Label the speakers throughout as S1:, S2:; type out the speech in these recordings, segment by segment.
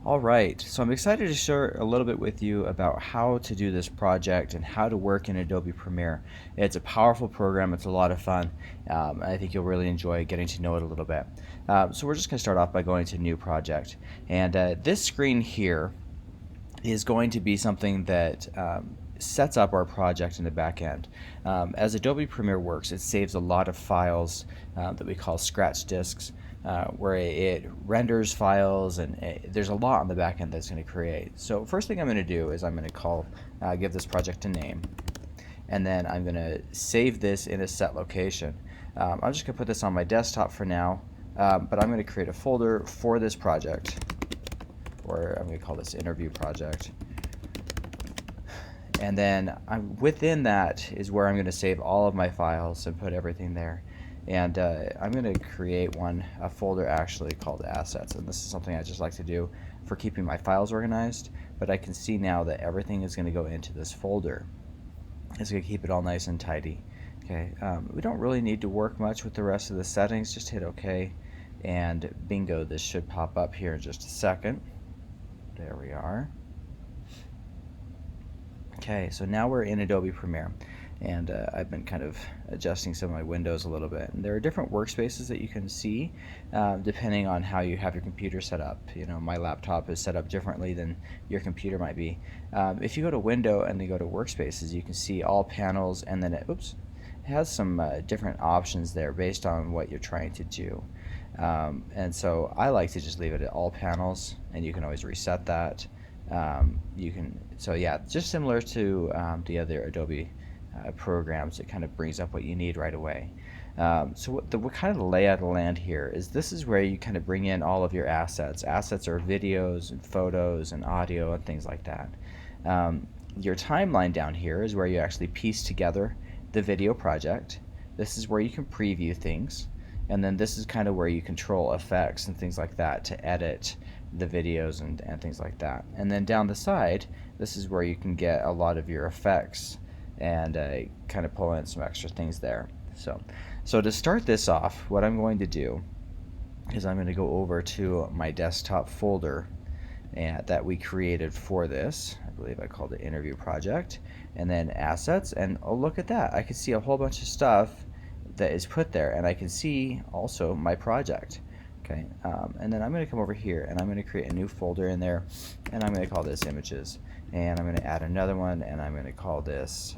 S1: All right, so I'm excited to share a little bit with you about how to do this project and how to work in Adobe Premiere. It's a powerful program, it's a lot of fun. I think you'll really enjoy getting to know it a little bit. So we're just going to start off by going to New Project. And this screen here is going to be something that sets up our project in the back end. As Adobe Premiere works, it saves a lot of files that we call scratch disks, where it renders files, and there's a lot on the back end that's going to create. So first thing I'm going to do is I'm going to give this project a name, and then I'm going to save this in a set location. I'm just going to put this on my desktop for now, but I'm going to create a folder for this project, or I'm going to call this interview project. And then within that is where I'm going to save all of my files and put everything there. And I'm going to create a folder actually called assets. And this is something I just like to do for keeping my files organized. But I can see now that everything is going to go into this folder. It's going to keep it all nice and tidy. Okay, we don't really need to work much with the rest of the settings. Just hit OK. And bingo, this should pop up here in just a second. There we are. Okay, so now we're in Adobe Premiere, and I've been kind of adjusting some of my windows a little bit. And there are different workspaces that you can see depending on how you have your computer set up. You know, my laptop is set up differently than your computer might be. If you go to Window and then go to Workspaces, you can see all panels, and then it has some different options there based on what you're trying to do. And so I like to just leave it at all panels, and you can always reset that. Just similar to the other Adobe programs, it kind of brings up what you need right away. So what kind of the layout of the land here is, this is where you kind of bring in all of your assets. Assets are videos and photos and audio and things like that. Your timeline down here is where you actually piece together the video project. This is where you can preview things. And then this is kind of where you control effects and things like that to edit the videos and things like that. And then down the side, this is where you can get a lot of your effects and kind of pull in some extra things there. So to start this off, what I'm going to do is I'm going to go over to my desktop folder that we created for this. I believe I called it Interview Project, and then Assets, and oh, look at that. I can see a whole bunch of stuff that is put there, and I can see also my project. Okay, and then I'm going to come over here and I'm going to create a new folder in there, and I'm going to call this Images, and I'm going to add another one, and I'm going to call this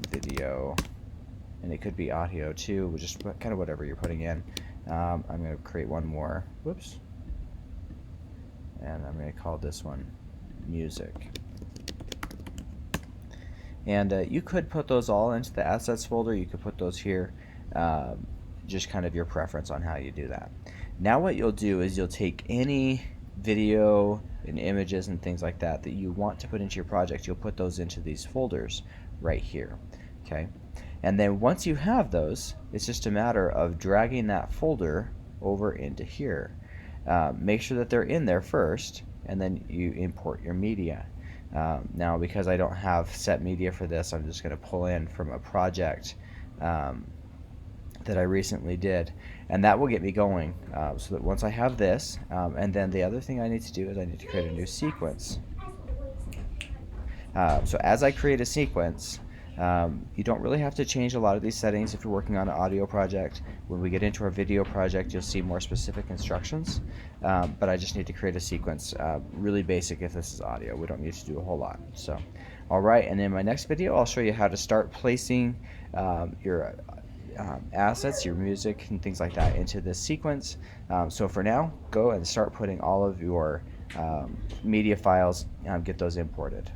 S1: Video, and it could be audio too, just kind of whatever you're putting in. I'm going to create one more, whoops, and I'm going to call this one Music. And you could put those all into the Assets folder. You could put those here, just kind of your preference on how you do that. Now what you'll do is you'll take any video and images and things like that you want to put into your project. You'll put those into these folders right here. Okay, and then once you have those, it's just a matter of dragging that folder over into here. Make sure that they're in there first, and then you import your media. Now, because I don't have set media for this, I'm just going to pull in from a project that I recently did, and that will get me going. So that once I have this, and then the other thing I need to do is I need to create a new sequence. So as I create a sequence, you don't really have to change a lot of these settings if you're working on an audio project. When we get into our video project, you'll see more specific instructions, but I just need to create a sequence, really basic if this is audio. We don't need to do a whole lot. So, alright, and in my next video I'll show you how to start placing your assets, your music and things like that into this sequence. So for now, go and start putting all of your media files, get those imported.